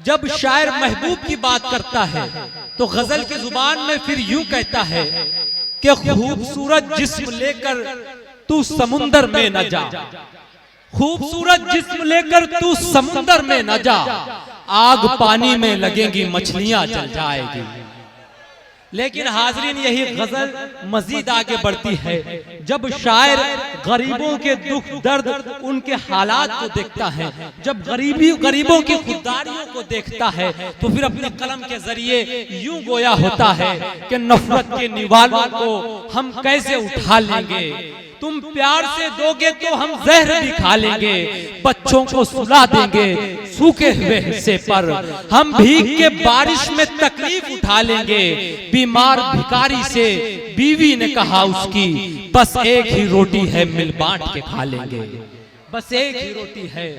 जब शायर महबूब की बात करता है तो गजल की जुबान में फिर यूं कहता है कि खूबसूरत जिस्म लेकर तू समुंदर में न जा, खूबसूरत जिस्म लेकर तू समुंदर में न जा, आग पानी में लगेंगी मछलियां जल जाएगी। लेकिन हाजरीन यही गजल मजीद आगे बढ़ती है। जब शायर गरीबों के दुख दर्द उनके हालात को देखता है, जब गरीबों की खुददारियों को देखता है तो फिर अपने कलम के जरिए यूं गोया होता है कि नफरत के निवालों को हम कैसे उठा लेंगे, तुम प्यार से दोगे तो हम जहर भी खा लेंगे, बच्चों को सुला देंगे सूखे हुए हिस्से पर, हम भीग के बारिश में तकलीफ उठा लेंगे। बीमार भिखारी से बीवी ने कहा उसकी, बस एक ही रोटी है मिल बांट के खा लेंगे, बस एक ही रोटी है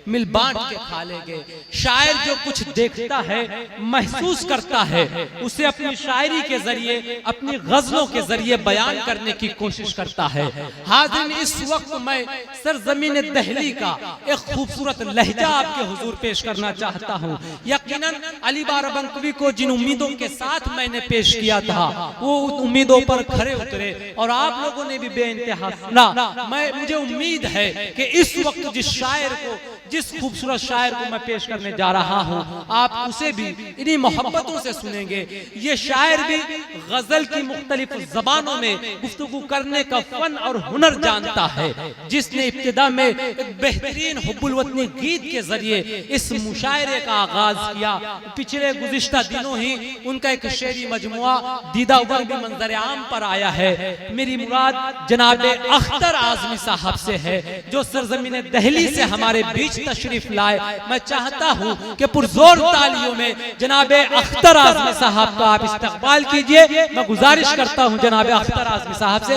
मिल बांट के खा लेंगे। शायर जो कुछ देखता है महसूस करता है उसे अपनी शायरी के जरिए अपनी गजलों के जरिए बयान करने की कोशिश करता है। हाज़िर इस वक्त मैं सरजमीन दिल्ली का एक खूबसूरत लहजा आपके हुजूर पेश करना चाहता हूँ। यकीनन अली बाराबंकवी को जिन उम्मीदों के साथ मैंने पेश किया था वो उम्मीदों पर खरे उतरे और आप लोगों ने भी बेइंतहा सुना। मुझे उम्मीद है कि इस वक्त जिस खूबसूरत शायर को मैं पेश करने जा रहा हूँ आप उसे भी इन्हीं मोहब्बतों से सुनेंगे। ये शायर भी गजल की मुख्तलिफ जबानों में गुफ्तगू करने का फन और हुनर जानता है, जिसने इब्तिदा में एक बेहतरीन हुब्बुल वतनी गीत के जरिए इस मुशायरे का आगाज किया। पिछले गुज़िश्ता दिनों ही उनका एक शेरी मजमुआ दीदा उबर भी मंजर आम पर आया है। मेरी मुराद जनाब अख्तर आजमी साहब से है जो सरजमीन दिल्ली से हमारे बीच तशरीफ लाए। मैं चाहता हूं कि पुरजोर तालियों में जनाब अख्तर आजमी साहब का आप इस्तकबाल कीजिए। मैं गुजारिश करता हूं जनाब अख्तर आजमी साहब से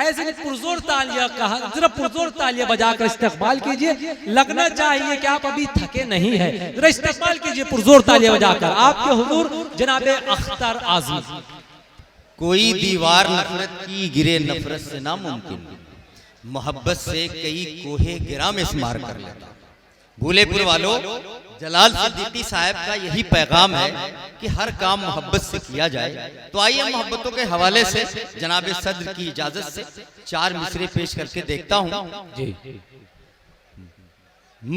ऐसे पुरजोर तालियां कहा, जरा पुरजोर तालियां बजाकर इस्तकबाल कीजिए। लगना चाहिए कि आप अभी थके नहीं है, जरा इस्तकबाल कीजिए पुरजोर तालियां बजाकर आपके हुजूर जनाब अख्तर आजमी। कोई दीवार नफरत की गिरे नफरत से नामुमकिन, मोहब्बत से कई कोहे गिरा में स्मार कर लेता। भूलेपुर वालों, जलाल सिद्दीकी साहब का यही पैगाम है कि हर काम मोहब्बत से किया जाए। तो आइए मोहब्बतों के हवाले से जनाब सद्र की इजाजत से 4 मिसरे पेश करके देखता हूं जी।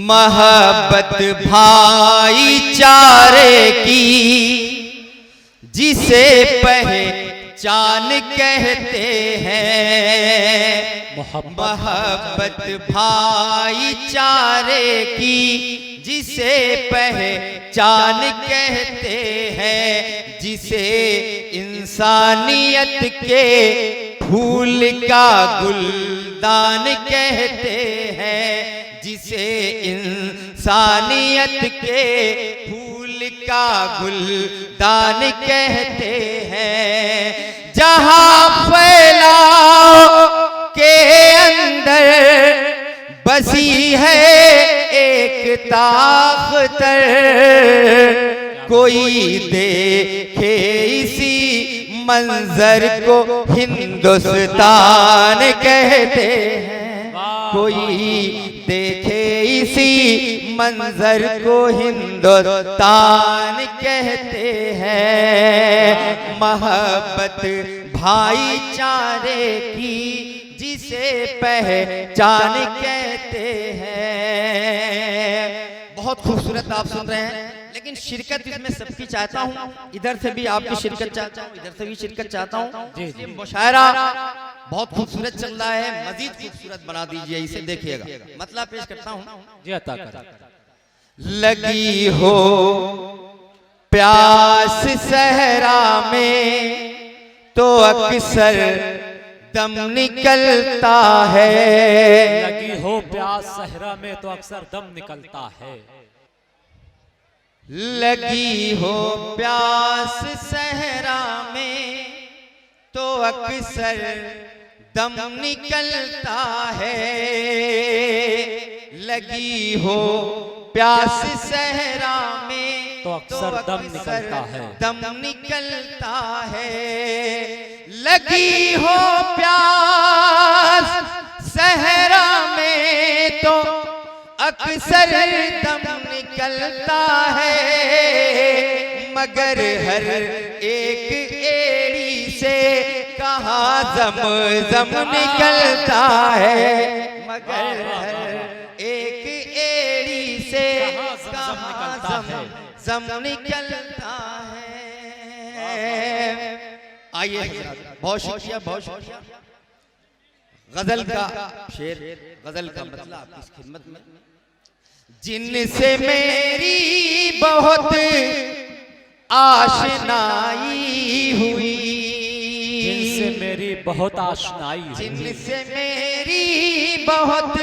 मोहब्बत भाईचारे की जिसे पहचान कहते हैं, मोहब्बत भाईचारे की जिसे पहचान कहते हैं, जिसे इंसानियत के फूल का गुलदान कहते हैं, जिसे इंसानियत के फूल का गुलदान कहते हैं। जहां फैलाओ के अंदर बसी है एक ताकतर, कोई देखे इसी मंजर को हिंदुस्तान कहते हैं, कोई देखे इसी मंजर को हिंदुस्तान कहते हैं। मोहब्बत भाईचारे की जिसे पहचान कहते हैं। बहुत खूबसूरत आप सुन रहे हैं, लेकिन शिरकत इसमें सबकी चाहता हूँ। इधर से भी आपकी शिरकत चाहता हूँ, इधर से भी शिरकत चाहता हूँ। मुशायरा बहुत खूबसूरत चल रहा है, मजीद खूबसूरत बना दीजिए इसे। देखिएगा मतलब पेश करता हूँ जी। अता कर लगी हो प्यास सहरा में तो अक्सर दम निकलता है, लगी हो प्यास सहरा में तो अक्सर दम निकलता है, लगी हो प्यास सहरा में तो अक्सर दम निकलता है, लगी हो प्यास सहरा में तो अक्सर दम निकलता है, दम निकलता है। लगी हो प्यास सहरा में तो अक्सर दम निकलता है मगर हर एक एड़ी से कहाँ ज़म निकलता है, मगर हर एक एड़ी से कहाँ ज़म निकलता है। आइए बहुत शुक्रिया, बहुत शुक्रिया। गजल का शेर, गजल का मतलब आपकी खिदमत में। जिनसे मेरी बहुत आशनाई हुई, जिनसे मेरी बहुत आशनाई हुई, जिनसे मेरी बहुत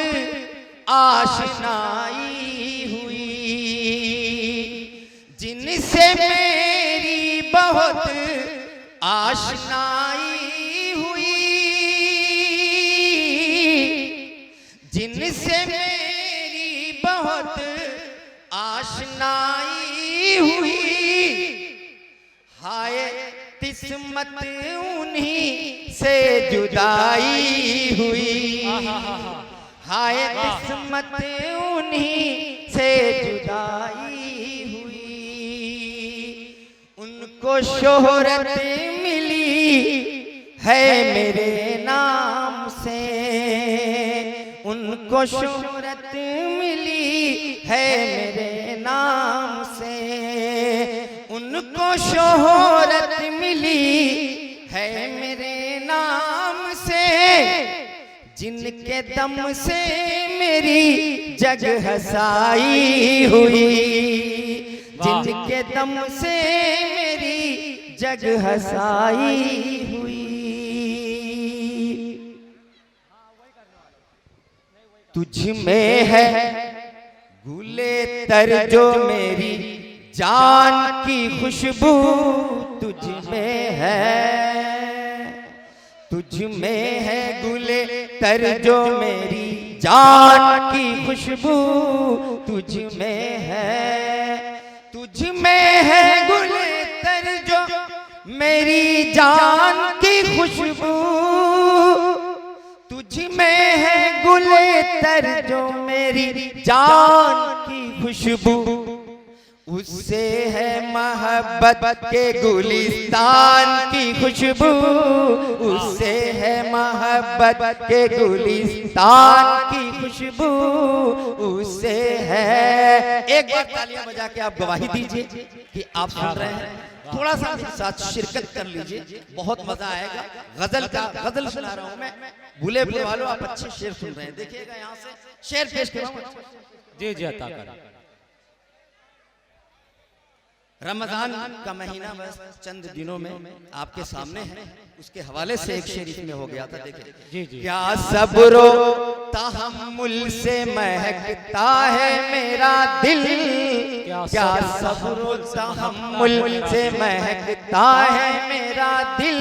आशनाई हुई, जिनसे मेरी बहुत आशनाई हुई, जिनसे मेरी बहुत आशनाई हुई, हाय किस्मत उन्हीं से जुदाई हुई, हाय किस्मत उन्हीं से जुदाई हुई। उनको शोहरत मिली है मेरे नाम से, उनको शोहरत मिली है मेरे नाम से, उनको शोहरत मिली है मेरे नाम से, जिनके दम से मेरी जग हसाई हुई, जिनके दम से मेरी जग हसाई हुई। तुझ में है गुले तर जो मेरी जान की खुशबू, तुझ में है, तुझ में है गुले तर जो मेरी जान की खुशबू, तुझ में है, तुझ में है गुले तर जो मेरी जान की खुशबू, तुझ में है गुले तर जो मेरी जान की खुशबू, उससे है मोहब्बत के गुलिस्तान की खुशबू, उससे है मोहब्बत के गुलिस्तान की खुशबू, उससे है। एक बार तालियां बजा के आप गवाही दीजिए कि आप सुन रहे हैं, थोड़ा सा मेरे साथ शिरकत कर लीजिए, बहुत मजा आएगा। गजल का गजल सुना रहा हूं मैं, भूले भूले वालों आप अच्छे शेर सुन रहे हैं, देखिएगा यहाँ से शेर पेश कर रहा हूं। जी जी अता कर। रमजान का महीना बस चंद दिनों में आपके सामने है, उसके हवाले से एक शेर इसमें हो गया था, देखिए। जी जी। क्या सब्रो तहम्मुल से महकता है मेरा दिल, क्या सब्रो तहम्मुल से महकता है मेरा दिल,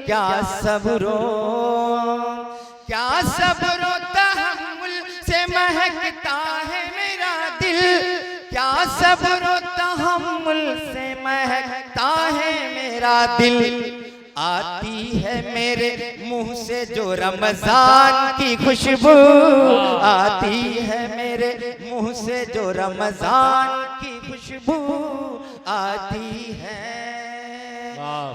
क्या सब्रो, क्या सब्रो तहम्मुल से महकता है मेरा दिल, क्या सब्रो तहम्मुल से महकता है मेरा दिल, आती है मेरे मुंह से जो रमजान की खुशबू, आती है मेरे मुंह से जो रमजान की खुशबू आती है,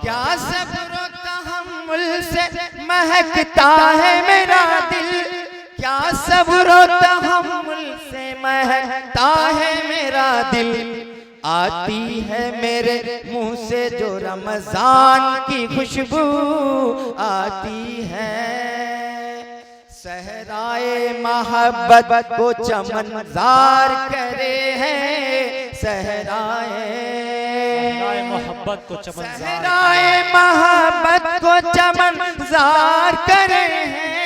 क्या सब्र तहम्मुल से महकता है मेरा दिल, क्या सब्र तहम्मुल से महकता है मेरा दिल, आती है मेरे मुंह से जो रमजान की खुशबू आती है, सहराए मोहब्बत को चमनज़ार करे हैं, सहराए मोहब्बत को चमनज़ार, सहराए मोहब्बत को चमनज़ार करे हैं,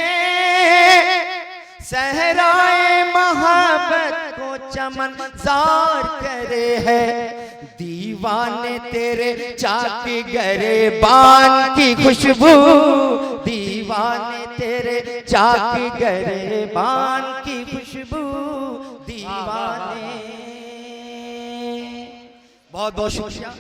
सहराए मोहब्बत को चमनज़ार करे है, दीवाने तेरे चाक गरेबान की खुशबू, दीवाने तेरे चाक गरेबान की खुशबू, दीवाने। बहुत बहुत शुक्रिया।